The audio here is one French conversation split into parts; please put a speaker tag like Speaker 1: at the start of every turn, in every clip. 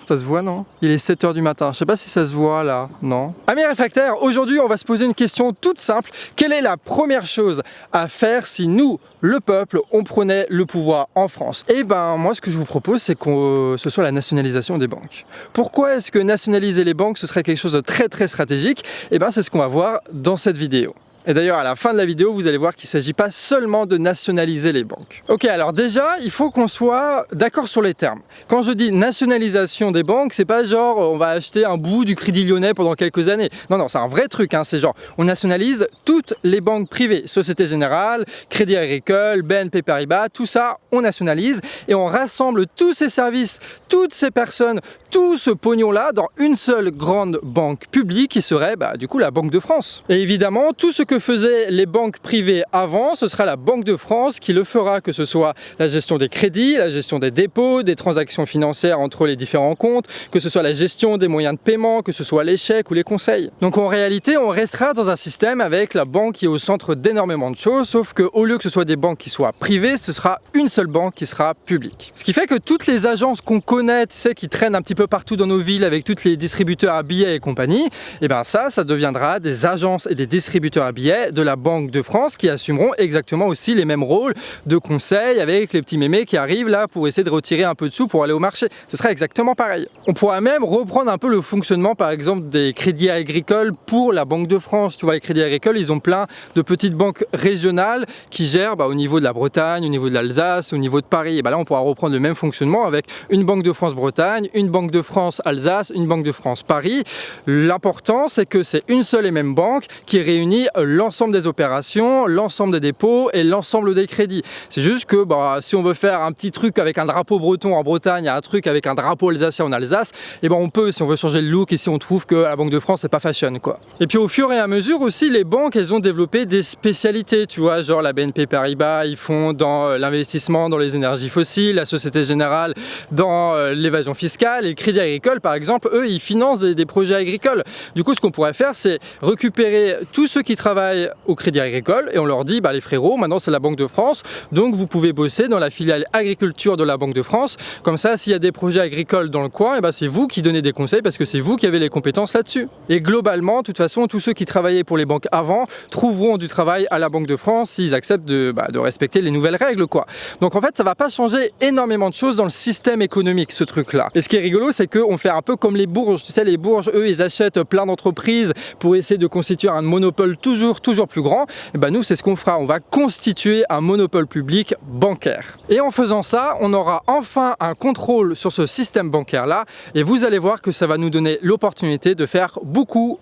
Speaker 1: Ça se voit, non? Il est 7 h du matin. Je sais pas si ça se voit là, non? Amis réfractaires, aujourd'hui on va se poser une question toute simple. Quelle est la première chose à faire si nous, le peuple, on prenait le pouvoir en France? Et ben moi ce que je vous propose c'est que ce soit la nationalisation des banques. Pourquoi est-ce que nationaliser les banques ce serait quelque chose de très stratégique? Et ben c'est ce qu'on va voir dans cette vidéo. Et d'ailleurs, à la fin de la vidéo, vous allez voir qu'il ne s'agit pas seulement de nationaliser les banques. Ok, alors déjà, il faut qu'on soit d'accord sur les termes. Quand je dis nationalisation des banques, c'est pas genre on va acheter un bout du Crédit Lyonnais pendant quelques années. Non, c'est un vrai truc, hein. C'est genre on nationalise toutes les banques privées. Société Générale, Crédit Agricole, BNP Paribas, tout ça, on nationalise et on rassemble tous ces services, toutes ces personnes, tout ce pognon-là dans une seule grande banque publique qui serait du coup la Banque de France. Et évidemment, tout ce que faisaient les banques privées avant, ce sera la Banque de France qui le fera, que ce soit la gestion des crédits, la gestion des dépôts, des transactions financières entre les différents comptes, que ce soit la gestion des moyens de paiement, que ce soit les chèques ou les conseils. Donc en réalité, on restera dans un système avec la banque qui est au centre d'énormément de choses, sauf qu'au lieu que ce soit des banques qui soient privées, ce sera une seule banque qui sera publique. Ce qui fait que toutes les agences qu'on connaît, tu sais, qui traînent un petit peu partout dans nos villes avec tous les distributeurs à billets et compagnie, et ben ça deviendra des agences et des distributeurs à billets de la Banque de France qui assumeront exactement aussi les mêmes rôles de conseil avec les petits mémés qui arrivent là pour essayer de retirer un peu de sous pour aller au marché. Ce sera exactement pareil. On pourra même reprendre un peu le fonctionnement par exemple des crédits agricoles pour la Banque de France. Tu vois, les crédits agricoles, ils ont plein de petites banques régionales qui gèrent au niveau de la Bretagne, au niveau de l'Alsace, au niveau de Paris. Et là, on pourra reprendre le même fonctionnement avec une Banque de France Bretagne, une Banque de France Alsace, une Banque de France Paris. L'important, c'est que c'est une seule et même banque qui réunit l'ensemble des opérations, l'ensemble des dépôts et l'ensemble des crédits. C'est juste que si on veut faire un petit truc avec un drapeau breton en Bretagne et un truc avec un drapeau alsacien en Alsace, et on peut, si on veut changer le look et si on trouve que la Banque de France c'est pas fashion quoi. Et puis au fur et à mesure aussi, les banques elles ont développé des spécialités, tu vois, genre la BNP Paribas, ils font dans l'investissement dans les énergies fossiles, la Société Générale dans l'évasion fiscale et le Crédit Agricole par exemple, eux ils financent des projets agricoles. Du coup ce qu'on pourrait faire c'est récupérer tous ceux qui travaillent au Crédit Agricole et on leur dit les frérots, maintenant c'est la Banque de France, donc vous pouvez bosser dans la filiale agriculture de la Banque de France. Comme ça, s'il y a des projets agricoles dans le coin, c'est vous qui donnez des conseils parce que c'est vous qui avez les compétences là-dessus. Et globalement, de toute façon, tous ceux qui travaillaient pour les banques avant trouveront du travail à la Banque de France s'ils acceptent de respecter les nouvelles règles quoi. Donc en fait, ça va pas changer énormément de choses dans le système économique ce truc-là. Et ce qui est rigolo, c'est qu'on fait un peu comme les bourges. Tu sais, les bourges, eux, ils achètent plein d'entreprises pour essayer de constituer un monopole toujours plus grand. Et nous, c'est ce qu'on fera. On va constituer un monopole public bancaire. Et en faisant ça, on aura enfin un contrôle sur ce système bancaire-là. Et vous allez voir que ça va nous donner l'opportunité de faire beaucoup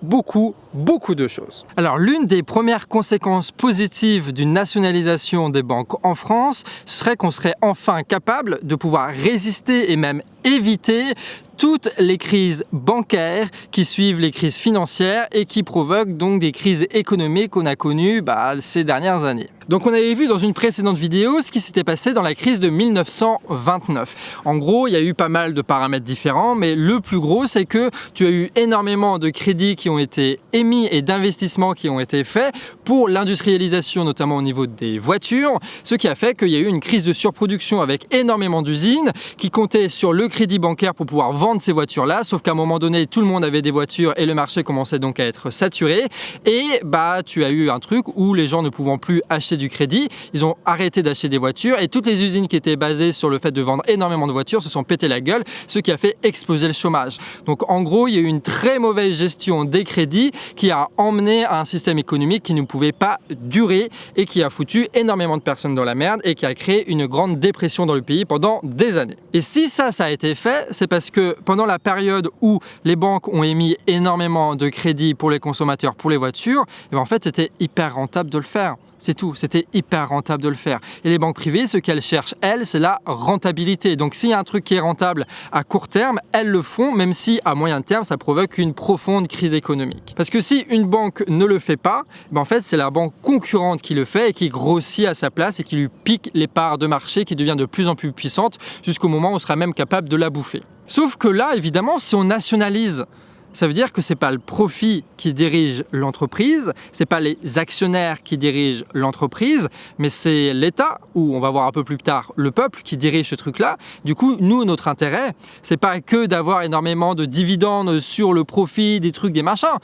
Speaker 1: de choses. Alors, l'une des premières conséquences positives d'une nationalisation des banques en France, ce serait qu'on serait enfin capable de pouvoir résister et même éviter toutes les crises bancaires qui suivent les crises financières et qui provoquent donc des crises économiques qu'on a connues ces dernières années. Donc on avait vu dans une précédente vidéo ce qui s'était passé dans la crise de 1929. En gros, il y a eu pas mal de paramètres différents, mais le plus gros, c'est que tu as eu énormément de crédits qui ont été émis et d'investissements qui ont été faits pour l'industrialisation, notamment au niveau des voitures, ce qui a fait qu'il y a eu une crise de surproduction avec énormément d'usines qui comptaient sur le crédit bancaire pour pouvoir vendre ces voitures-là, sauf qu'à un moment donné, tout le monde avait des voitures et le marché commençait donc à être saturé. Et tu as eu un truc où les gens ne pouvant plus acheter du crédit, ils ont arrêté d'acheter des voitures et toutes les usines qui étaient basées sur le fait de vendre énormément de voitures se sont pété la gueule, ce qui a fait exploser le chômage. Donc en gros, il y a eu une très mauvaise gestion des crédits qui a emmené à un système économique qui ne pouvait pas durer et qui a foutu énormément de personnes dans la merde et qui a créé une grande dépression dans le pays pendant des années. Et si ça a été fait, c'est parce que pendant la période où les banques ont émis énormément de crédits pour les consommateurs, pour les voitures, en fait c'était hyper rentable de le faire. C'est tout, c'était hyper rentable de le faire. Et les banques privées, ce qu'elles cherchent, elles, c'est la rentabilité. Donc s'il y a un truc qui est rentable à court terme, elles le font, même si à moyen terme, ça provoque une profonde crise économique. Parce que si une banque ne le fait pas, en fait, c'est la banque concurrente qui le fait et qui grossit à sa place et qui lui pique les parts de marché, qui devient de plus en plus puissante jusqu'au moment où on sera même capable de la bouffer. Sauf que là, évidemment, si on nationalise Ça veut dire que c'est pas le profit qui dirige l'entreprise, c'est pas les actionnaires qui dirigent l'entreprise, mais c'est l'État, ou on va voir un peu plus tard, le peuple qui dirige ce truc-là. Du coup, nous, notre intérêt, c'est pas que d'avoir énormément de dividendes sur le profit, des trucs, des machins.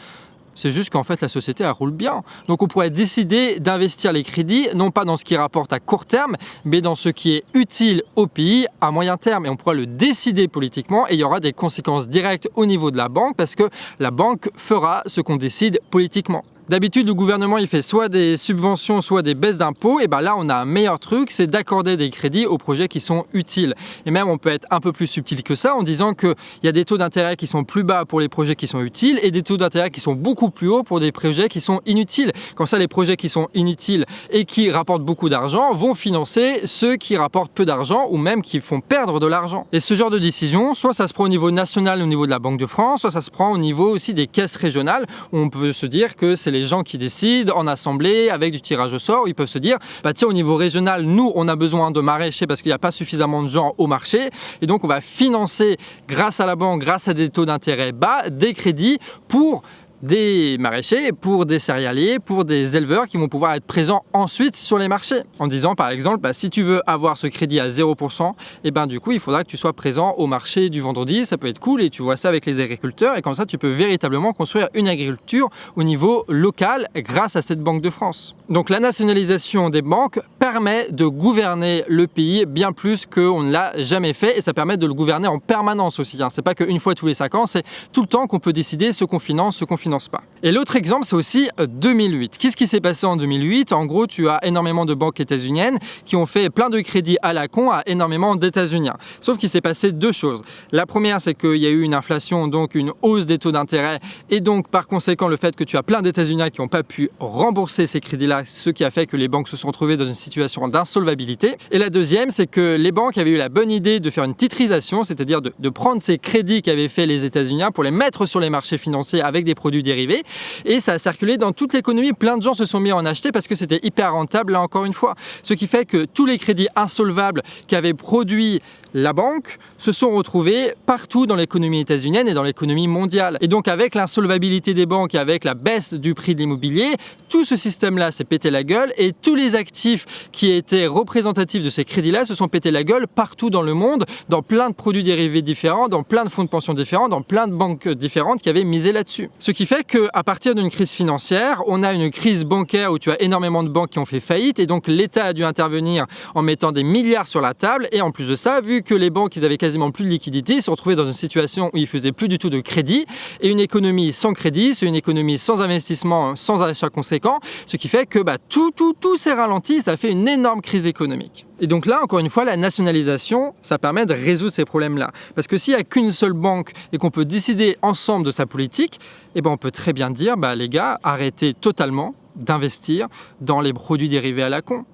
Speaker 1: C'est juste qu'en fait, la société, elle roule bien. Donc, on pourrait décider d'investir les crédits, non pas dans ce qui rapporte à court terme, mais dans ce qui est utile au pays à moyen terme. Et on pourra le décider politiquement et il y aura des conséquences directes au niveau de la banque parce que la banque fera ce qu'on décide politiquement. D'habitude, le gouvernement, il fait soit des subventions, soit des baisses d'impôts. Et bien là, on a un meilleur truc, c'est d'accorder des crédits aux projets qui sont utiles. Et même, on peut être un peu plus subtil que ça en disant qu'il y a des taux d'intérêt qui sont plus bas pour les projets qui sont utiles et des taux d'intérêt qui sont beaucoup plus hauts pour des projets qui sont inutiles. Comme ça, les projets qui sont inutiles et qui rapportent beaucoup d'argent vont financer ceux qui rapportent peu d'argent ou même qui font perdre de l'argent. Et ce genre de décision, soit ça se prend au niveau national, au niveau de la Banque de France, soit ça se prend au niveau aussi des caisses régionales où on peut se dire que c'est les gens qui décident en assemblée avec du tirage au sort où ils peuvent se dire bah tiens, au niveau régional, nous on a besoin de maraîchers parce qu'il n'y a pas suffisamment de gens au marché et donc on va financer grâce à la banque, grâce à des taux d'intérêt bas, des crédits pour des maraîchers, pour des céréaliers, pour des éleveurs qui vont pouvoir être présents ensuite sur les marchés. En disant par exemple, bah, si tu veux avoir ce crédit à 0%, et ben du coup il faudra que tu sois présent au marché du vendredi, ça peut être cool et tu vois ça avec les agriculteurs et comme ça tu peux véritablement construire une agriculture au niveau local grâce à cette Banque de France. Donc la nationalisation des banques permet de gouverner le pays bien plus qu'on ne l'a jamais fait et ça permet de le gouverner en permanence aussi. C'est pas qu'une fois tous les 5 ans, c'est tout le temps qu'on peut décider ce qu'on finance, ce qu'on finance pas. Et l'autre exemple, c'est aussi 2008. Qu'est-ce qui s'est passé en 2008? En gros, tu as énormément de banques états-uniennes qui ont fait plein de crédits à la con à énormément d'États-Uniens. Sauf qu'il s'est passé deux choses. La première, c'est qu'il y a eu une inflation, donc une hausse des taux d'intérêt, et donc par conséquent, le fait que tu as plein d'États-Uniens qui n'ont pas pu rembourser ces crédits-là, ce qui a fait que les banques se sont retrouvées dans une situation d'insolvabilité. Et la deuxième, c'est que les banques avaient eu la bonne idée de faire une titrisation, c'est-à-dire de prendre ces crédits qu'avaient fait les États-Uniens pour les mettre sur les marchés financiers avec des produits dérivés et ça a circulé dans toute l'économie. Plein de gens se sont mis à en acheter parce que c'était hyper rentable là encore une fois. Ce qui fait que tous les crédits insolvables qu'avait produit la banque se sont retrouvés partout dans l'économie états-unienne et dans l'économie mondiale. Et donc avec l'insolvabilité des banques et avec la baisse du prix de l'immobilier, tout ce système-là s'est pété la gueule et tous les actifs qui étaient représentatifs de ces crédits-là se sont pété la gueule partout dans le monde, dans plein de produits dérivés différents, dans plein de fonds de pension différents, dans plein de banques différentes qui avaient misé là-dessus. Ce qui fait qu'à partir d'une crise financière, on a une crise bancaire où tu as énormément de banques qui ont fait faillite et donc l'État a dû intervenir en mettant des milliards sur la table et en plus de ça, vu que les banques ils avaient quasiment plus de liquidité, ils se retrouvaient dans une situation où ils faisaient plus du tout de crédit et une économie sans crédit, c'est une économie sans investissement, sans achat conséquent, ce qui fait que tout s'est ralenti et ça fait une énorme crise économique. Et donc là, encore une fois, la nationalisation, ça permet de résoudre ces problèmes-là. Parce que s'il n'y a qu'une seule banque et qu'on peut décider ensemble de sa politique, eh ben on peut très bien dire, les gars, arrêtez totalement d'investir dans les produits dérivés à la con.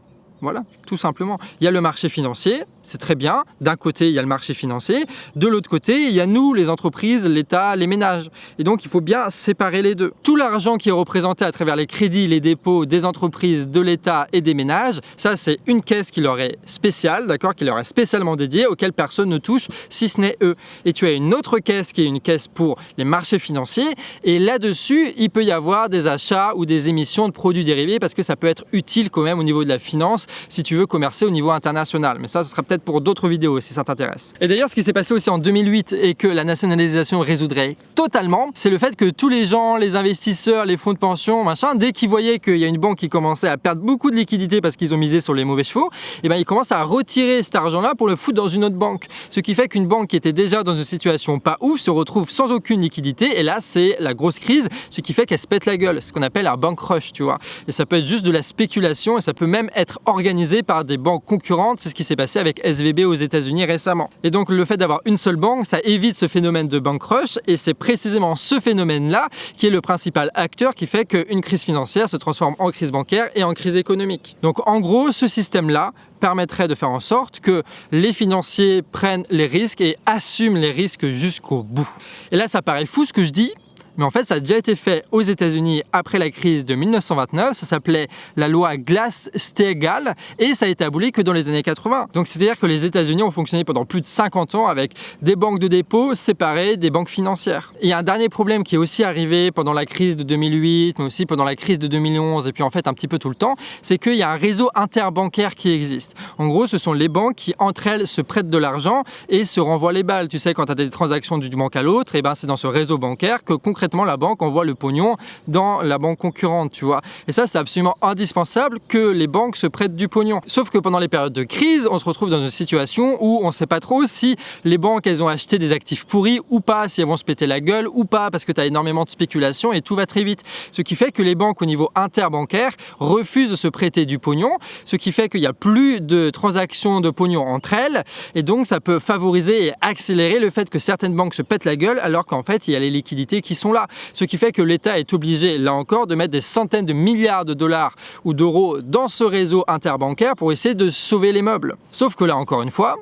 Speaker 1: Voilà, tout simplement. Il y a le marché financier, c'est très bien. D'un côté, il y a le marché financier. De l'autre côté, il y a nous, les entreprises, l'État, les ménages. Et donc, il faut bien séparer les deux. Tout l'argent qui est représenté à travers les crédits, les dépôts des entreprises, de l'État et des ménages, ça, c'est une caisse qui leur est spéciale, d'accord, qui leur est spécialement dédiée, auquel personne ne touche, si ce n'est eux. Et tu as une autre caisse qui est une caisse pour les marchés financiers. Et là-dessus, il peut y avoir des achats ou des émissions de produits dérivés parce que ça peut être utile quand même au niveau de la finance si tu veux commercer au niveau international. Mais ça, ce sera peut-être pour d'autres vidéos si ça t'intéresse. Et d'ailleurs, ce qui s'est passé aussi en 2008 et que la nationalisation résoudrait totalement, c'est le fait que tous les gens, les investisseurs, les fonds de pension, dès qu'ils voyaient qu'il y a une banque qui commençait à perdre beaucoup de liquidités parce qu'ils ont misé sur les mauvais chevaux, ils commencent à retirer cet argent-là pour le foutre dans une autre banque. Ce qui fait qu'une banque qui était déjà dans une situation pas ouf se retrouve sans aucune liquidité et là, c'est la grosse crise, ce qui fait qu'elle se pète la gueule, ce qu'on appelle un bank rush, tu vois. Et ça peut être juste de la spéculation et ça peut même être organisé par des banques concurrentes. C'est ce qui s'est passé avec SVB aux États-Unis récemment. Et donc le fait d'avoir une seule banque, ça évite ce phénomène de bank rush et c'est précisément ce phénomène-là qui est le principal acteur qui fait qu'une crise financière se transforme en crise bancaire et en crise économique. Donc en gros, ce système-là permettrait de faire en sorte que les financiers prennent les risques et assument les risques jusqu'au bout. Et là, ça paraît fou ce que je dis, Mais en fait, ça a déjà été fait aux États-Unis après la crise de 1929. Ça s'appelait la loi Glass-Steagall et ça a été aboli que dans les années 80. Donc c'est-à-dire que les États-Unis ont fonctionné pendant plus de 50 ans avec des banques de dépôt séparées des banques financières. Et il y a un dernier problème qui est aussi arrivé pendant la crise de 2008, mais aussi pendant la crise de 2011 et puis en fait un petit peu tout le temps, c'est qu'il y a un réseau interbancaire qui existe. En gros, ce sont les banques qui entre elles se prêtent de l'argent et se renvoient les balles. Tu sais, quand tu as des transactions d'une banque à l'autre, et ben c'est dans ce réseau bancaire que concrètement la banque envoie le pognon dans la banque concurrente, tu vois. Et ça, c'est absolument indispensable que les banques se prêtent du pognon. Sauf que pendant les périodes de crise, on se retrouve dans une situation où on ne sait pas trop si les banques, elles ont acheté des actifs pourris ou pas, si elles vont se péter la gueule ou pas, parce que tu as énormément de spéculation et tout va très vite. Ce qui fait que les banques au niveau interbancaire refusent de se prêter du pognon, ce qui fait qu'il n'y a plus de transactions de pognon entre elles, et donc ça peut favoriser et accélérer le fait que certaines banques se pètent la gueule alors qu'en fait il y a les liquidités qui sont là. Ce qui fait que l'État est obligé, là encore, de mettre des centaines de milliards de dollars ou d'euros dans ce réseau interbancaire pour essayer de sauver les meubles. Sauf que là, encore une fois,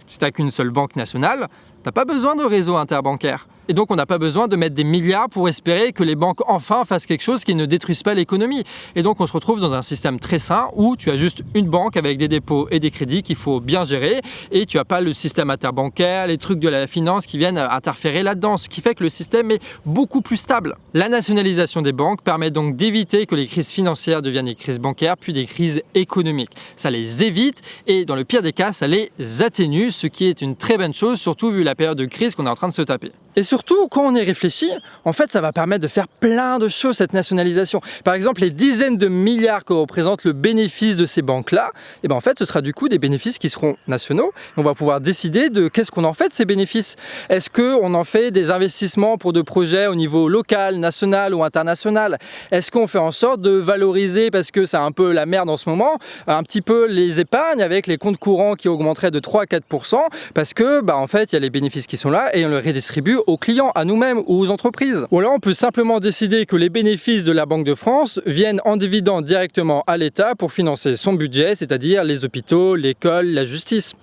Speaker 1: si tu n'as qu'une seule banque nationale, tu n'as pas besoin de réseau interbancaire. Et donc on n'a pas besoin de mettre des milliards pour espérer que les banques enfin fassent quelque chose qui ne détruise pas l'économie. Et donc on se retrouve dans un système très sain où tu as juste une banque avec des dépôts et des crédits qu'il faut bien gérer et tu n'as pas le système interbancaire, les trucs de la finance qui viennent interférer là-dedans, ce qui fait que le système est beaucoup plus stable. La nationalisation des banques permet donc d'éviter que les crises financières deviennent des crises bancaires puis des crises économiques. Ça les évite et dans le pire des cas, ça les atténue, ce qui est une très bonne chose, surtout vu la période de crise qu'on est en train de se taper. Et surtout, quand on y réfléchit, en fait, ça va permettre de faire plein de choses, cette nationalisation. Par exemple, les dizaines de milliards que représente le bénéfice de ces banques-là, et ben en fait, ce sera du coup des bénéfices qui seront nationaux. On va pouvoir décider de qu'est-ce qu'on en fait de ces bénéfices. Est-ce qu'on en fait des investissements pour de projets au niveau local, national ou international? Est-ce qu'on fait en sorte de valoriser, parce que c'est un peu la merde en ce moment, un petit peu les épargnes avec les comptes courants qui augmenteraient de 3 à 4%, parce que, bah, en fait, il y a les bénéfices qui sont là et on les redistribue aux clients, à nous-mêmes ou aux entreprises. Ou alors on peut simplement décider que les bénéfices de la Banque de France viennent en dividende directement à l'État pour financer son budget, c'est-à-dire les hôpitaux, l'école, la justice.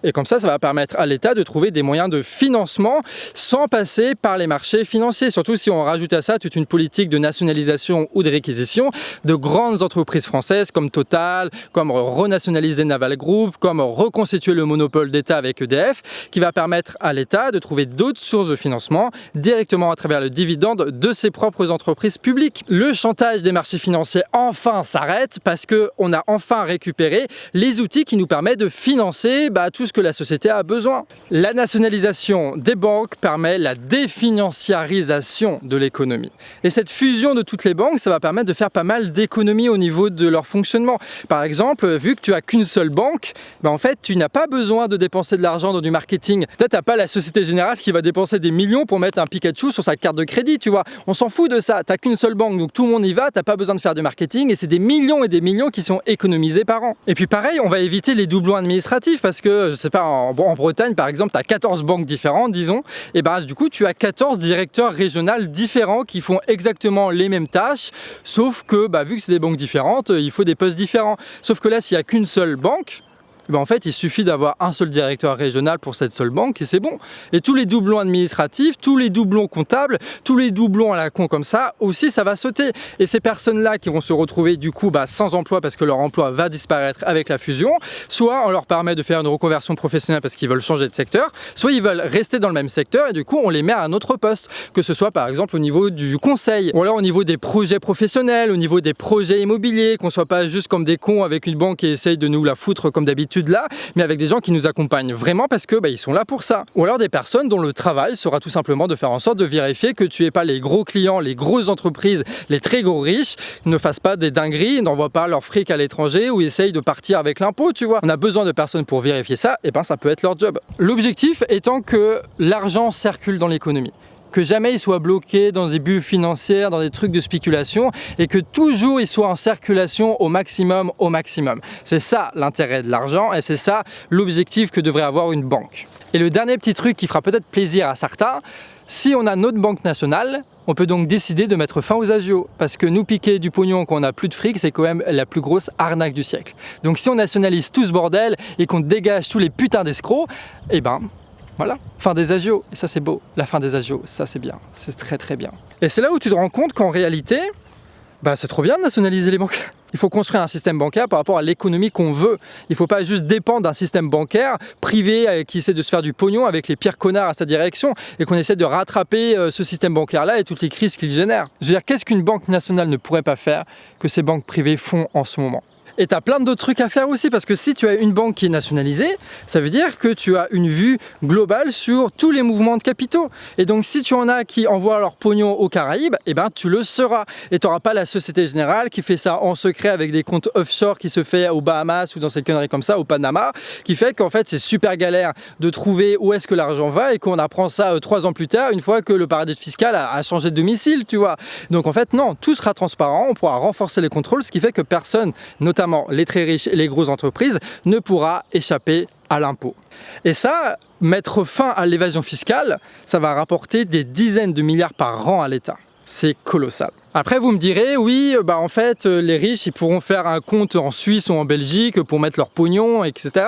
Speaker 1: Et comme ça va permettre à l'État de trouver des moyens de financement sans passer par les marchés financiers. Surtout si on rajoute à ça toute une politique de nationalisation ou de réquisition de grandes entreprises françaises comme Total, comme renationaliser Naval Group, comme reconstituer le monopole d'État avec EDF, qui va permettre à l'État de trouver d'autres sources de financement directement à travers le dividende de ses propres entreprises publiques. Le chantage des marchés financiers enfin s'arrête parce qu'on a enfin récupéré les outils qui nous permettent de financer tout ce que la société a besoin. La nationalisation des banques permet la définanciarisation de l'économie. Et cette fusion de toutes les banques, ça va permettre de faire pas mal d'économies au niveau de leur fonctionnement. Par exemple, vu que tu as qu'une seule banque, en fait, tu n'as pas besoin de dépenser de l'argent dans du marketing. Peut-être t'as pas la Société Générale qui va dépenser des millions pour mettre un Pikachu sur sa carte de crédit, tu vois. On s'en fout de ça. T'as qu'une seule banque, donc tout le monde y va, t'as pas besoin de faire du marketing et c'est des millions et des millions qui sont économisés par an. Et puis pareil, on va éviter les doublons administratifs parce que je sais pas, en Bretagne par exemple, tu as 14 banques différentes, disons, et du coup tu as 14 directeurs régionaux différents qui font exactement les mêmes tâches, sauf que vu que c'est des banques différentes, il faut des postes différents. Sauf que là, s'il n'y a qu'une seule banque, en fait, il suffit d'avoir un seul directeur régional pour cette seule banque et c'est bon. Et tous les doublons administratifs, tous les doublons comptables, tous les doublons à la con comme ça, aussi ça va sauter. Et ces personnes-là qui vont se retrouver du coup sans emploi parce que leur emploi va disparaître avec la fusion, soit on leur permet de faire une reconversion professionnelle parce qu'ils veulent changer de secteur, soit ils veulent rester dans le même secteur et du coup on les met à un autre poste, que ce soit par exemple au niveau du conseil, ou alors au niveau des projets professionnels, au niveau des projets immobiliers, qu'on soit pas juste comme des cons avec une banque qui essaye de nous la foutre comme d'habitude là, mais avec des gens qui nous accompagnent vraiment parce que ils sont là pour ça. Ou alors des personnes dont le travail sera tout simplement de faire en sorte de vérifier que tu n'es pas les gros clients, les grosses entreprises, les très gros riches, ne fassent pas des dingueries, n'envoient pas leur fric à l'étranger ou essayent de partir avec l'impôt, tu vois. On a besoin de personnes pour vérifier ça, et ça peut être leur job. L'objectif étant que l'argent circule dans l'économie, que jamais il soit bloqué dans des bulles financières, dans des trucs de spéculation et que toujours il soit en circulation au maximum, au maximum. C'est ça l'intérêt de l'argent et c'est ça l'objectif que devrait avoir une banque. Et le dernier petit truc qui fera peut-être plaisir à certains, si on a notre banque nationale, on peut donc décider de mettre fin aux agios parce que nous piquer du pognon quand on n'a plus de fric, c'est quand même la plus grosse arnaque du siècle. Donc si on nationalise tout ce bordel et qu'on dégage tous les putains d'escrocs, Voilà, fin des agios, et ça c'est beau, la fin des agios, ça c'est bien, c'est très très bien. Et c'est là où tu te rends compte qu'en réalité, c'est trop bien de nationaliser les banques. Il faut construire un système bancaire par rapport à l'économie qu'on veut. Il ne faut pas juste dépendre d'un système bancaire privé qui essaie de se faire du pognon avec les pires connards à sa direction et qu'on essaie de rattraper ce système bancaire-là et toutes les crises qu'il génère. Je veux dire, qu'est-ce qu'une banque nationale ne pourrait pas faire que ces banques privées font en ce moment ? Et tu as plein d'autres trucs à faire aussi, parce que si tu as une banque qui est nationalisée, ça veut dire que tu as une vue globale sur tous les mouvements de capitaux. Et donc si tu en as qui envoient leur pognon aux Caraïbes, tu le sauras. Et tu n'auras pas la Société Générale qui fait ça en secret avec des comptes offshore qui se fait aux Bahamas ou dans ces conneries comme ça, au Panama, qui fait qu'en fait c'est super galère de trouver où est-ce que l'argent va et qu'on apprend ça 3 ans plus tard, une fois que le paradis fiscal a changé de domicile, tu vois. Donc en fait non, tout sera transparent, on pourra renforcer les contrôles, ce qui fait que personne, notamment les très riches et les grosses entreprises, ne pourra échapper à l'impôt. Et ça, mettre fin à l'évasion fiscale, ça va rapporter des dizaines de milliards par an à l'État. C'est colossal. Après, vous me direz, oui, en fait, les riches, ils pourront faire un compte en Suisse ou en Belgique pour mettre leur pognon, etc.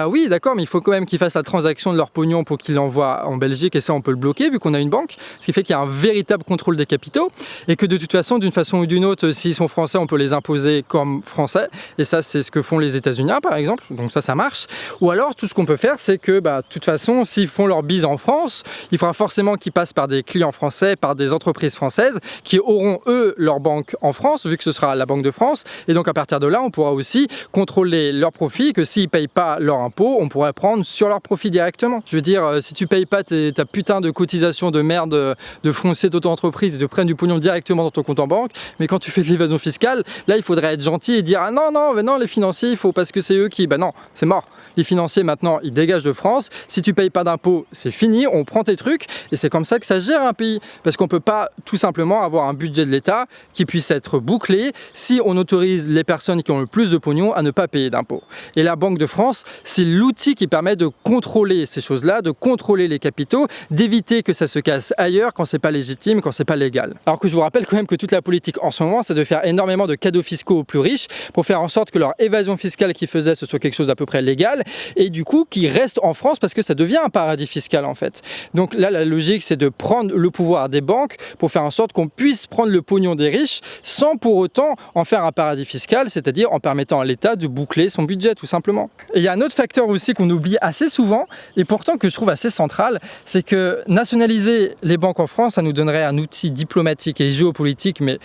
Speaker 1: Oui, d'accord, mais il faut quand même qu'ils fassent la transaction de leur pognon pour qu'ils l'envoient en Belgique, et ça, on peut le bloquer vu qu'on a une banque, ce qui fait qu'il y a un véritable contrôle des capitaux, et que de toute façon, d'une façon ou d'une autre, s'ils sont français, on peut les imposer comme français, et ça, c'est ce que font les États-Unis, par exemple, donc ça marche. Ou alors, tout ce qu'on peut faire, c'est que, de toute façon, s'ils font leur bise en France, il faudra forcément qu'ils passent par des clients français, par des entreprises françaises, qui auront eux leur banque en France, vu que ce sera la Banque de France, et donc à partir de là on pourra aussi contrôler leurs profits, que s'ils ne payent pas leur impôt, on pourrait prendre sur leurs profits directement. Je veux dire, si tu ne payes pas ta putain de cotisation de merde de foncier d'auto-entreprise, ils te prennent du pognon directement dans ton compte en banque, mais quand tu fais de l'évasion fiscale, là il faudrait être gentil et dire ah non les financiers, il faut parce que c'est eux qui, non, c'est mort. Les financiers maintenant ils dégagent de France, si tu payes pas d'impôts c'est fini, on prend tes trucs, et c'est comme ça que ça gère un pays, parce qu'on peut pas tout simplement avoir un budget de l'État qui puisse être bouclé si on autorise les personnes qui ont le plus de pognon à ne pas payer d'impôts. Et la Banque de France, c'est l'outil qui permet de contrôler ces choses-là, de contrôler les capitaux, d'éviter que ça se casse ailleurs quand c'est pas légitime, quand c'est pas légal. Alors que je vous rappelle quand même que toute la politique en ce moment, c'est de faire énormément de cadeaux fiscaux aux plus riches pour faire en sorte que leur évasion fiscale qu'ils faisaient, ce soit quelque chose d'à peu près légal, et du coup qu'ils restent en France parce que ça devient un paradis fiscal en fait. Donc là, la logique, c'est de prendre le pouvoir des banques pour faire en sorte qu'on puisse prendre le pognon des riches sans pour autant en faire un paradis fiscal, c'est-à-dire en permettant à l'État de boucler son budget tout simplement. Et il y a un autre facteur aussi qu'on oublie assez souvent et pourtant que je trouve assez central, c'est que nationaliser les banques en France, ça nous donnerait un outil diplomatique et géopolitique mais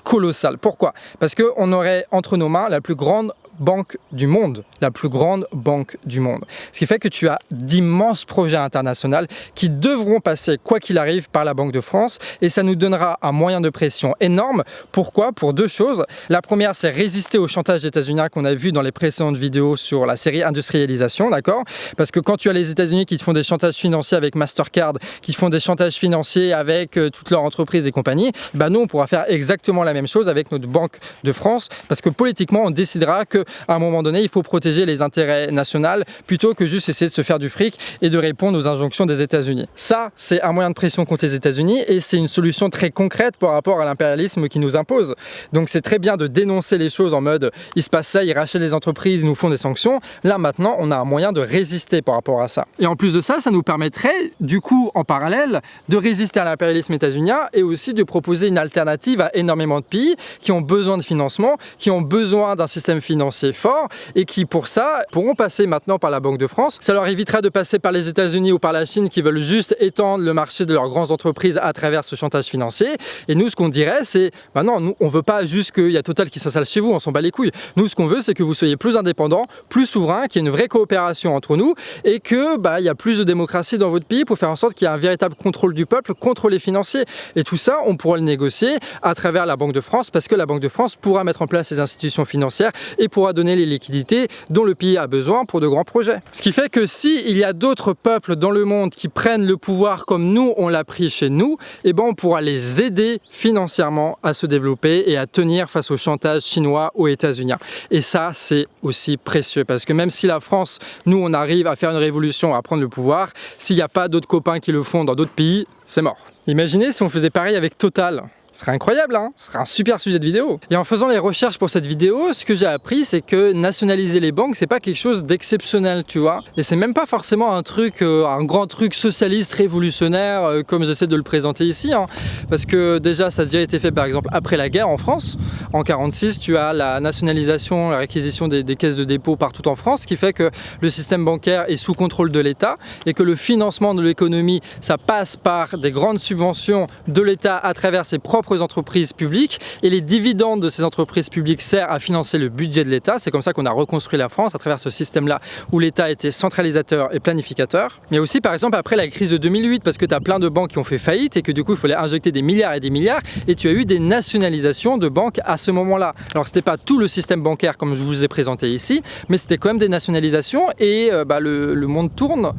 Speaker 1: colossal. Pourquoi ? Parce qu'on aurait entre nos mains la plus grande banque du monde, la plus grande banque du monde. Ce qui fait que tu as d'immenses projets internationaux qui devront passer, quoi qu'il arrive, par la Banque de France, et ça nous donnera un moyen de pression énorme. Pourquoi ? Pour 2 choses. La première, c'est résister au chantage états-unien qu'on a vu dans les précédentes vidéos sur la série Industrialisation, d'accord ? Parce que quand tu as les États-Unis qui te font des chantages financiers avec Mastercard, qui font des chantages financiers avec toutes leurs entreprises et compagnie, nous, on pourra faire exactement la même chose avec notre Banque de France, parce que politiquement, on décidera que à un moment donné, il faut protéger les intérêts nationaux plutôt que juste essayer de se faire du fric et de répondre aux injonctions des États-Unis. Ça, c'est un moyen de pression contre les États-Unis et c'est une solution très concrète par rapport à l'impérialisme qui nous impose. Donc c'est très bien de dénoncer les choses en mode il se passe ça, ils rachètent des entreprises, ils nous font des sanctions. Là maintenant, on a un moyen de résister par rapport à ça. Et en plus de ça, ça nous permettrait du coup en parallèle de résister à l'impérialisme états-unien et aussi de proposer une alternative à énormément de pays qui ont besoin de financement, qui ont besoin d'un système financier fort et qui pour ça pourront passer maintenant par la Banque de France. Ça leur évitera de passer par les États-Unis ou par la Chine qui veulent juste étendre le marché de leurs grandes entreprises à travers ce chantage financier. Et nous, ce qu'on dirait, c'est non, nous, on veut pas juste qu'il y a Total qui s'installe chez vous, on s'en bat les couilles. Nous, ce qu'on veut, c'est que vous soyez plus indépendants, plus souverains, qu'il y ait une vraie coopération entre nous et que il y a plus de démocratie dans votre pays pour faire en sorte qu'il y ait un véritable contrôle du peuple contre les financiers. Et tout ça, on pourra le négocier à travers la Banque de France parce que la Banque de France pourra mettre en place ses institutions financières et pourra donner les liquidités dont le pays a besoin pour de grands projets. Ce qui fait que s'il y a d'autres peuples dans le monde qui prennent le pouvoir comme nous on l'a pris chez nous, on pourra les aider financièrement à se développer et à tenir face au chantage chinois ou états-unien. Et ça, c'est aussi précieux parce que même si la France, nous on arrive à faire une révolution, à prendre le pouvoir, s'il n'y a pas d'autres copains qui le font dans d'autres pays, c'est mort. Imaginez si on faisait pareil avec Total. Ce serait incroyable, hein, ce serait un super sujet de vidéo. Et en faisant les recherches pour cette vidéo, ce que j'ai appris, c'est que nationaliser les banques, c'est pas quelque chose d'exceptionnel, tu vois. Et c'est même pas forcément un truc, un grand truc socialiste révolutionnaire, comme j'essaie de le présenter ici, hein. Parce que déjà, ça a déjà été fait, par exemple, après la guerre en France. En 1946, tu as la nationalisation, la réquisition des caisses de dépôt partout en France, ce qui fait que le système bancaire est sous contrôle de l'État et que le financement de l'économie, ça passe par des grandes subventions de l'État à travers ses propres entreprises publiques, et les dividendes de ces entreprises publiques servent à financer le budget de l'État. C'est comme ça qu'on a reconstruit la France, à travers ce système-là où l'État était centralisateur et planificateur. Mais aussi, par exemple, après la crise de 2008, parce que tu as plein de banques qui ont fait faillite et que du coup il fallait injecter des milliards et des milliards, et tu as eu des nationalisations de banques à ce moment-là. Alors c'était pas tout le système bancaire comme je vous ai présenté ici, mais c'était quand même des nationalisations, et le monde tourne.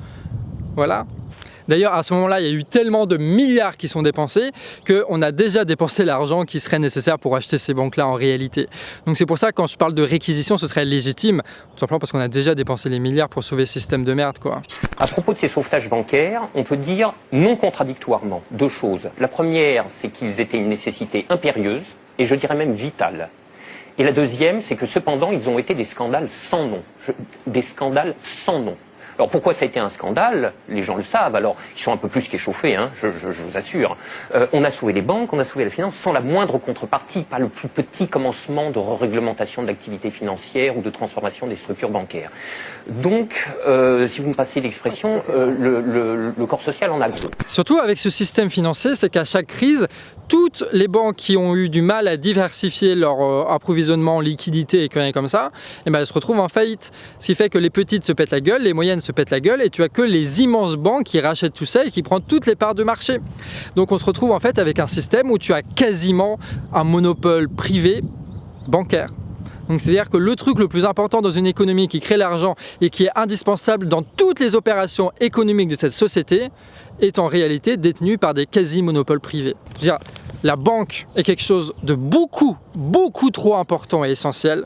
Speaker 1: Voilà. D'ailleurs, à ce moment-là, il y a eu tellement de milliards qui sont dépensés qu'on a déjà dépensé l'argent qui serait nécessaire pour acheter ces banques-là en réalité. Donc c'est pour ça que quand je parle de réquisition, ce serait légitime, tout simplement parce qu'on a déjà dépensé les milliards pour sauver ce système de merde, quoi.
Speaker 2: À propos de ces sauvetages bancaires, on peut dire non contradictoirement deux choses. La première, c'est qu'ils étaient une nécessité impérieuse, et je dirais même vitale. Et la deuxième, c'est que cependant, ils ont été des scandales sans nom. Des scandales sans nom. Alors pourquoi ça a été un scandale? Les gens le savent, alors ils sont un peu plus qu'échauffés, hein, je vous assure. On a sauvé les banques, on a sauvé la finance sans la moindre contrepartie, pas le plus petit commencement de réglementation de l'activité financière ou de transformation des structures bancaires. Donc, si vous me passez l'expression, le corps social en a gros.
Speaker 1: Surtout avec ce système financier, c'est qu'à chaque crise, toutes les banques qui ont eu du mal à diversifier leur approvisionnement en liquidité et conneries comme ça, elles se retrouvent en faillite. Ce qui fait que les petites se pètent la gueule, les moyennes se pètent la gueule, et tu as que les immenses banques qui rachètent tout ça et qui prennent toutes les parts de marché. Donc on se retrouve en fait avec un système où tu as quasiment un monopole privé bancaire. Donc c'est-à-dire que le truc le plus important dans une économie qui crée l'argent et qui est indispensable dans toutes les opérations économiques de cette société est en réalité détenu par des quasi-monopoles privés. Je veux dire, la banque est quelque chose de beaucoup trop important et essentiel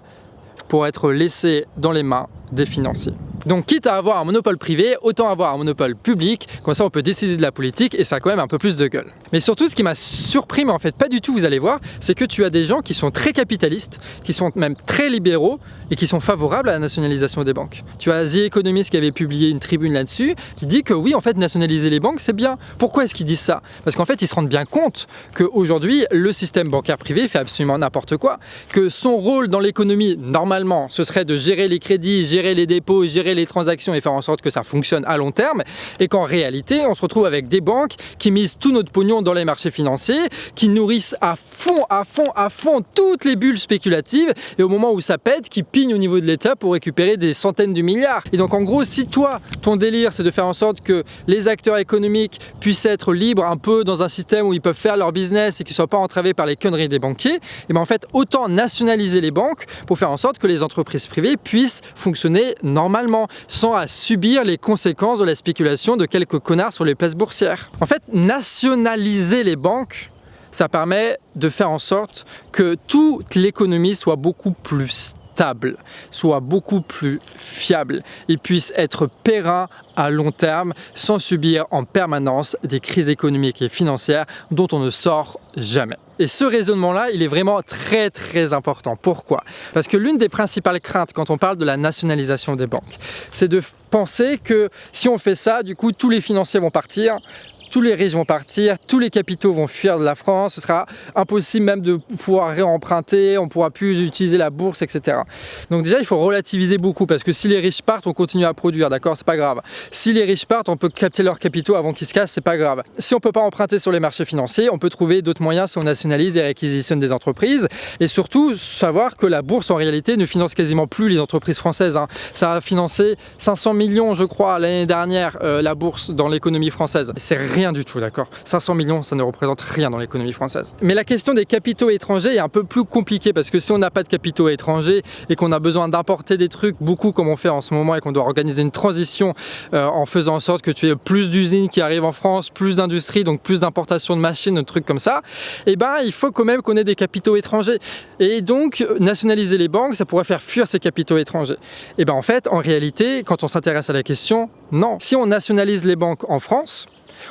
Speaker 1: pour être laissé dans les mains des financiers. Donc quitte à avoir un monopole privé, autant avoir un monopole public, comme ça on peut décider de la politique et ça a quand même un peu plus de gueule. Mais surtout ce qui m'a surpris, mais en fait pas du tout, vous allez voir, c'est que tu as des gens qui sont très capitalistes, qui sont même très libéraux et qui sont favorables à la nationalisation des banques. Tu as The Economist qui avait publié une tribune là-dessus, qui dit que oui, en fait nationaliser les banques c'est bien. Pourquoi est-ce qu'ils disent ça? Parce qu'en fait ils se rendent bien compte qu'aujourd'hui le système bancaire privé fait absolument n'importe quoi, que son rôle dans l'économie normalement ce serait de gérer les crédits, gérer les dépôts, gérer les transactions et faire en sorte que ça fonctionne à long terme, et qu'en réalité on se retrouve avec des banques qui misent tout notre pognon dans les marchés financiers, qui nourrissent à fond toutes les bulles spéculatives, et au moment où ça pète, qui pignent au niveau de l'État pour récupérer des centaines de milliards. Et donc en gros, si toi ton délire c'est de faire en sorte que les acteurs économiques puissent être libres un peu dans un système où ils peuvent faire leur business et qu'ils ne soient pas entravés par les conneries des banquiers, et bien en fait autant nationaliser les banques pour faire en sorte que les entreprises privées puissent fonctionner normalement, sans à subir les conséquences de la spéculation de quelques connards sur les places boursières. En fait, nationaliser les banques, ça permet de faire en sorte que toute l'économie soit beaucoup plus stable, soit beaucoup plus fiable et puisse être périn à long terme sans subir en permanence des crises économiques et financières dont on ne sort jamais. Et ce raisonnement-là, il est vraiment très important. Pourquoi? Parce que l'une des principales craintes quand on parle de la nationalisation des banques, c'est de penser que si on fait ça, du coup, tous les financiers vont partir, tous les riches vont partir, tous les capitaux vont fuir de la France, ce sera impossible même de pouvoir réemprunter, on ne pourra plus utiliser la bourse, etc. Donc déjà, il faut relativiser beaucoup, parce que si les riches partent, on continue à produire, d'accord, c'est pas grave. Si les riches partent, on peut capter leurs capitaux avant qu'ils se cassent, c'est pas grave. Si on ne peut pas emprunter sur les marchés financiers, on peut trouver d'autres moyens si on nationalise et réquisitionne des entreprises. Et surtout, savoir que la bourse, en réalité, ne finance quasiment plus les entreprises françaises, hein. Ça a financé 500 millions, je crois, l'année dernière, la bourse dans l'économie française. C'est rien du tout, d'accord. 500 millions, ça ne représente rien dans l'économie française. Mais la question des capitaux étrangers est un peu plus compliquée, parce que si on n'a pas de capitaux étrangers et qu'on a besoin d'importer des trucs, beaucoup comme on fait en ce moment, et qu'on doit organiser une transition en faisant en sorte que tu aies plus d'usines qui arrivent en France, plus d'industrie, donc plus d'importation de machines, de trucs comme ça, et ben il faut quand même qu'on ait des capitaux étrangers. Et donc nationaliser les banques, ça pourrait faire fuir ces capitaux étrangers. Et ben en fait, en réalité, quand on s'intéresse à la question, non. Si on nationalise les banques en France,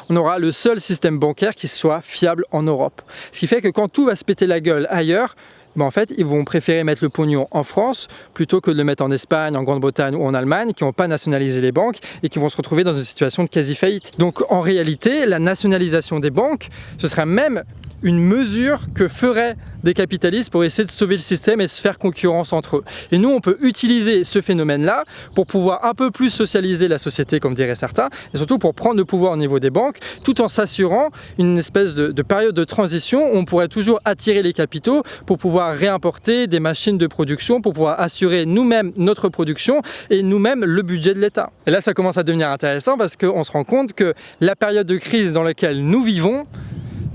Speaker 1: on aura le seul système bancaire qui soit fiable en Europe. Ce qui fait que quand tout va se péter la gueule ailleurs, en fait, ils vont préférer mettre le pognon en France plutôt que de le mettre en Espagne, en Grande-Bretagne ou en Allemagne, qui n'ont pas nationalisé les banques et qui vont se retrouver dans une situation de quasi-faillite. Donc en réalité, la nationalisation des banques, ce serait même une mesure que feraient des capitalistes pour essayer de sauver le système et se faire concurrence entre eux. Et nous, on peut utiliser ce phénomène-là pour pouvoir un peu plus socialiser la société, comme diraient certains, et surtout pour prendre le pouvoir au niveau des banques, tout en s'assurant une espèce de période de transition où on pourrait toujours attirer les capitaux pour pouvoir réimporter des machines de production, pour pouvoir assurer nous-mêmes notre production et nous-mêmes le budget de l'État. Et là, ça commence à devenir intéressant parce qu'on se rend compte que la période de crise dans laquelle nous vivons,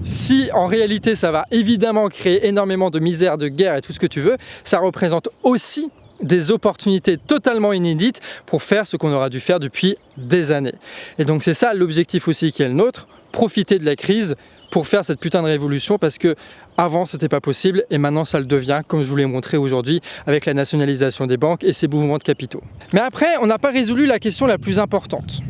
Speaker 1: si en réalité ça va évidemment créer énormément de misère, de guerre et tout ce que tu veux, ça représente aussi des opportunités totalement inédites pour faire ce qu'on aura dû faire depuis des années. Et donc c'est ça l'objectif aussi qui est le nôtre, profiter de la crise pour faire cette putain de révolution parce que avant c'était pas possible et maintenant ça le devient, comme je vous l'ai montré aujourd'hui avec la nationalisation des banques et ces mouvements de capitaux. Mais après, on n'a pas résolu la question la plus importante.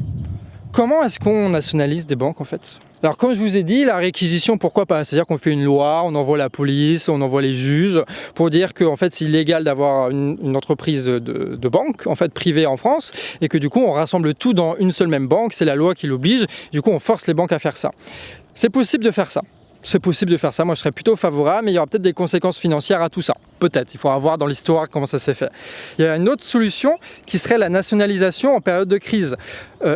Speaker 1: Comment est-ce qu'on nationalise des banques en fait ? Alors comme je vous ai dit, la réquisition, pourquoi pas? C'est-à-dire qu'on fait une loi, on envoie la police, on envoie les juges pour dire que en fait, c'est illégal d'avoir une entreprise de banque en fait, privée en France et que du coup on rassemble tout dans une seule même banque, c'est la loi qui l'oblige, du coup on force les banques à faire ça. C'est possible de faire ça. C'est possible de faire ça, moi je serais plutôt favorable, mais il y aura peut-être des conséquences financières à tout ça. Peut-être, il faudra voir dans l'histoire comment ça s'est fait. Il y a une autre solution qui serait la nationalisation en période de crise.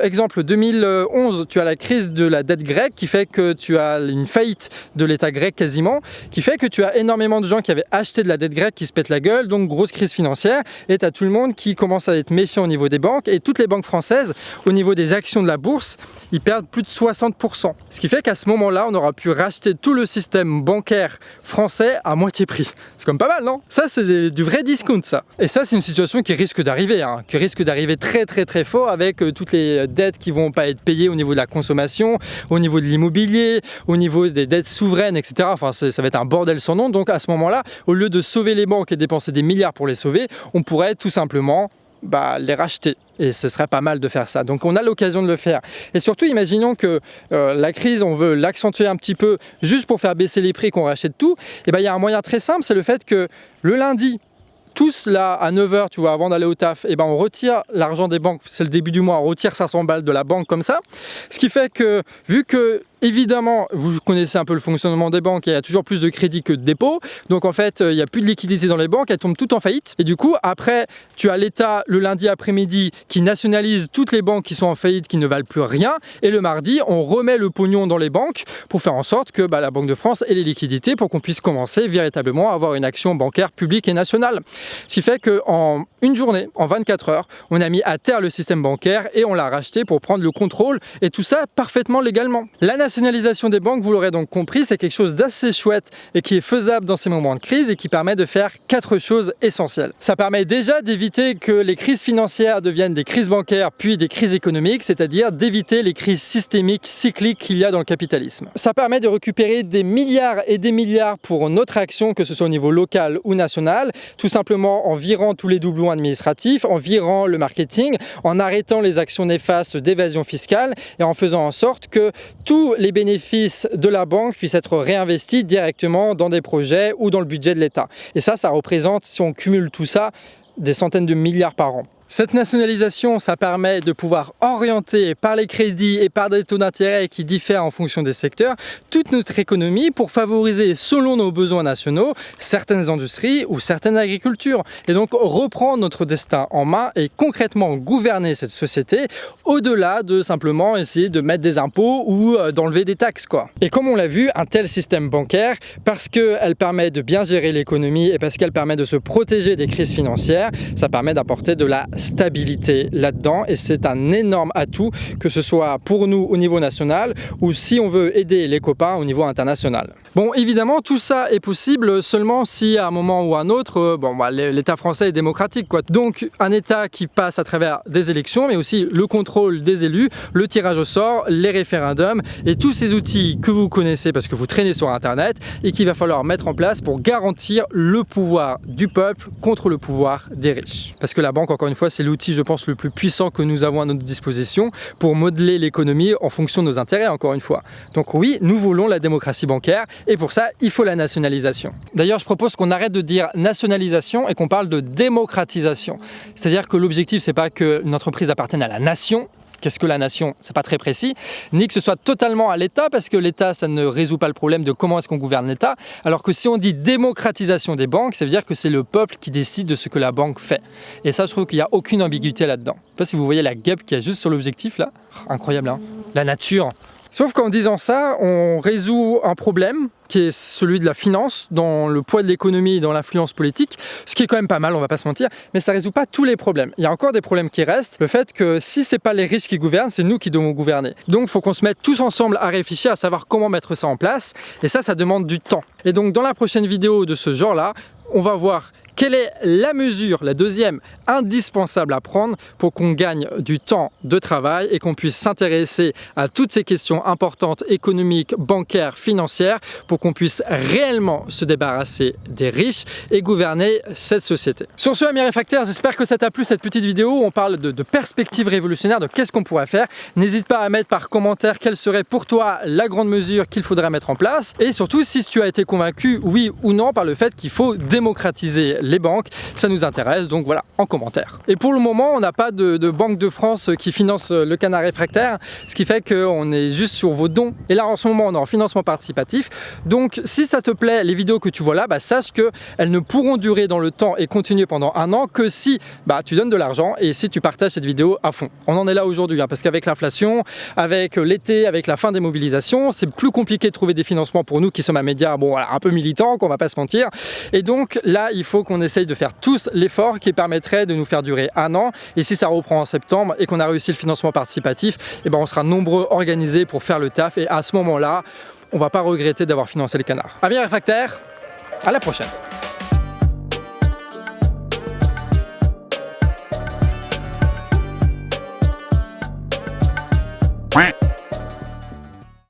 Speaker 1: Exemple, 2011, tu as la crise de la dette grecque qui fait que tu as une faillite de l'État grec quasiment, qui fait que tu as énormément de gens qui avaient acheté de la dette grecque qui se pètent la gueule, donc grosse crise financière, et tu as tout le monde qui commence à être méfiant au niveau des banques, et toutes les banques françaises, au niveau des actions de la bourse, ils perdent plus de 60%. Ce qui fait qu'à ce moment-là, on aura pu racheter tout le système bancaire français à moitié prix. C'est comme pas mal, non? Ça, c'est du vrai discount, ça. Et ça, c'est une situation qui risque d'arriver, qui risque d'arriver très très très fort avec toutes les dettes qui vont pas être payées au niveau de la consommation, au niveau de l'immobilier, au niveau des dettes souveraines, etc. Enfin, ça va être un bordel sans nom. Donc à ce moment-là, au lieu de sauver les banques et dépenser des milliards pour les sauver, on pourrait tout simplement les racheter. Et ce serait pas mal de faire ça. Donc on a l'occasion de le faire. Et surtout, imaginons que la crise, on veut l'accentuer un petit peu juste pour faire baisser les prix, qu'on rachète tout. Et il y a un moyen très simple, c'est le fait que le lundi, tous là à 9h, tu vois, avant d'aller au taf, on retire l'argent des banques, c'est le début du mois, on retire 500 balles de la banque comme ça. Ce qui fait que, vu que évidemment, vous connaissez un peu le fonctionnement des banques, il y a toujours plus de crédits que de dépôts. Donc en fait, il n'y a plus de liquidité dans les banques, elles tombent toutes en faillite. Et du coup, après, tu as l'État le lundi après-midi qui nationalise toutes les banques qui sont en faillite, qui ne valent plus rien. Et le mardi, on remet le pognon dans les banques pour faire en sorte que la Banque de France ait les liquidités pour qu'on puisse commencer véritablement à avoir une action bancaire publique et nationale. Ce qui fait qu'en une journée, en 24 heures, on a mis à terre le système bancaire et on l'a racheté pour prendre le contrôle et tout ça parfaitement légalement. La nationalisation des banques, vous l'aurez donc compris, c'est quelque chose d'assez chouette et qui est faisable dans ces moments de crise et qui permet de faire 4 choses essentielles. Ça permet déjà d'éviter que les crises financières deviennent des crises bancaires puis des crises économiques, c'est-à-dire d'éviter les crises systémiques, cycliques qu'il y a dans le capitalisme. Ça permet de récupérer des milliards et des milliards pour notre action, que ce soit au niveau local ou national, tout simplement en virant tous les doublons administratifs, en virant le marketing, en arrêtant les actions néfastes d'évasion fiscale et en faisant en sorte que tous les bénéfices de la banque puissent être réinvestis directement dans des projets ou dans le budget de l'État. Et ça représente, si on cumule tout ça, des centaines de milliards par an. Cette nationalisation, ça permet de pouvoir orienter par les crédits et par des taux d'intérêt qui diffèrent en fonction des secteurs toute notre économie pour favoriser, selon nos besoins nationaux, certaines industries ou certaines agricultures. Et donc reprendre notre destin en main et concrètement gouverner cette société au-delà de simplement essayer de mettre des impôts ou d'enlever des taxes, quoi. Et comme on l'a vu, un tel système bancaire, parce qu'elle permet de bien gérer l'économie et parce qu'elle permet de se protéger des crises financières, ça permet d'apporter de la stabilité là-dedans et c'est un énorme atout, que ce soit pour nous au niveau national ou si on veut aider les copains au niveau international. Bon, évidemment, tout ça est possible seulement si à un moment ou à un autre, l'État français est démocratique, quoi. Donc un État qui passe à travers des élections, mais aussi le contrôle des élus, le tirage au sort, les référendums et tous ces outils que vous connaissez parce que vous traînez sur Internet et qu'il va falloir mettre en place pour garantir le pouvoir du peuple contre le pouvoir des riches. Parce que la banque, encore une fois, c'est l'outil, je pense, le plus puissant que nous avons à notre disposition pour modeler l'économie en fonction de nos intérêts, encore une fois. Donc oui, nous voulons la démocratie bancaire et pour ça, il faut la nationalisation. D'ailleurs, je propose qu'on arrête de dire nationalisation et qu'on parle de démocratisation. C'est-à-dire que l'objectif, c'est pas qu'une entreprise appartienne à la nation. Qu'est-ce que la nation? C'est pas très précis. Ni que ce soit totalement à l'État, parce que l'État, ça ne résout pas le problème de comment est-ce qu'on gouverne l'État. Alors que si on dit démocratisation des banques, ça veut dire que c'est le peuple qui décide de ce que la banque fait. Et ça, je trouve qu'il n'y a aucune ambiguïté là-dedans. Je sais pas si vous voyez la guêpe qu'il y a juste sur l'objectif là. Incroyable, hein? La nature. Sauf qu'en disant ça, on résout un problème qui est celui de la finance, dans le poids de l'économie et dans l'influence politique, ce qui est quand même pas mal, on va pas se mentir, mais ça résout pas tous les problèmes. Il y a encore des problèmes qui restent, le fait que si c'est pas les riches qui gouvernent, c'est nous qui devons gouverner. Donc il faut qu'on se mette tous ensemble à réfléchir, à savoir comment mettre ça en place, et ça demande du temps. Et donc dans la prochaine vidéo de ce genre-là, on va voir quelle est la mesure, la deuxième, indispensable à prendre pour qu'on gagne du temps de travail et qu'on puisse s'intéresser à toutes ces questions importantes, économiques, bancaires, financières, pour qu'on puisse réellement se débarrasser des riches et gouverner cette société. Sur ce, amis réfractaires, j'espère que ça t'a plu cette petite vidéo où on parle de perspectives révolutionnaires, de qu'est-ce qu'on pourrait faire. N'hésite pas à mettre par commentaire quelle serait pour toi la grande mesure qu'il faudrait mettre en place et surtout si tu as été convaincu, oui ou non, par le fait qu'il faut démocratiser les banques, ça nous intéresse, donc voilà, en commentaire. Et pour le moment, on n'a pas de Banque de France qui finance le Canard réfractaire, ce qui fait qu'on est juste sur vos dons. Et là, en ce moment, on est en financement participatif. Donc, si ça te plaît, les vidéos que tu vois là, sache qu'elles ne pourront durer dans le temps et continuer pendant un an que si tu donnes de l'argent et si tu partages cette vidéo à fond. On en est là aujourd'hui, parce qu'avec l'inflation, avec l'été, avec la fin des mobilisations, c'est plus compliqué de trouver des financements pour nous qui sommes un média un peu militant, qu'on va pas se mentir. Et donc, là, il faut qu'on essaye de faire tous l'effort qui permettrait de nous faire durer un an. Et si ça reprend en septembre et qu'on a réussi le financement participatif, on sera nombreux organisés pour faire le taf. Et à ce moment-là, on va pas regretter d'avoir financé les canards. Amis réfractaires, à la prochaine.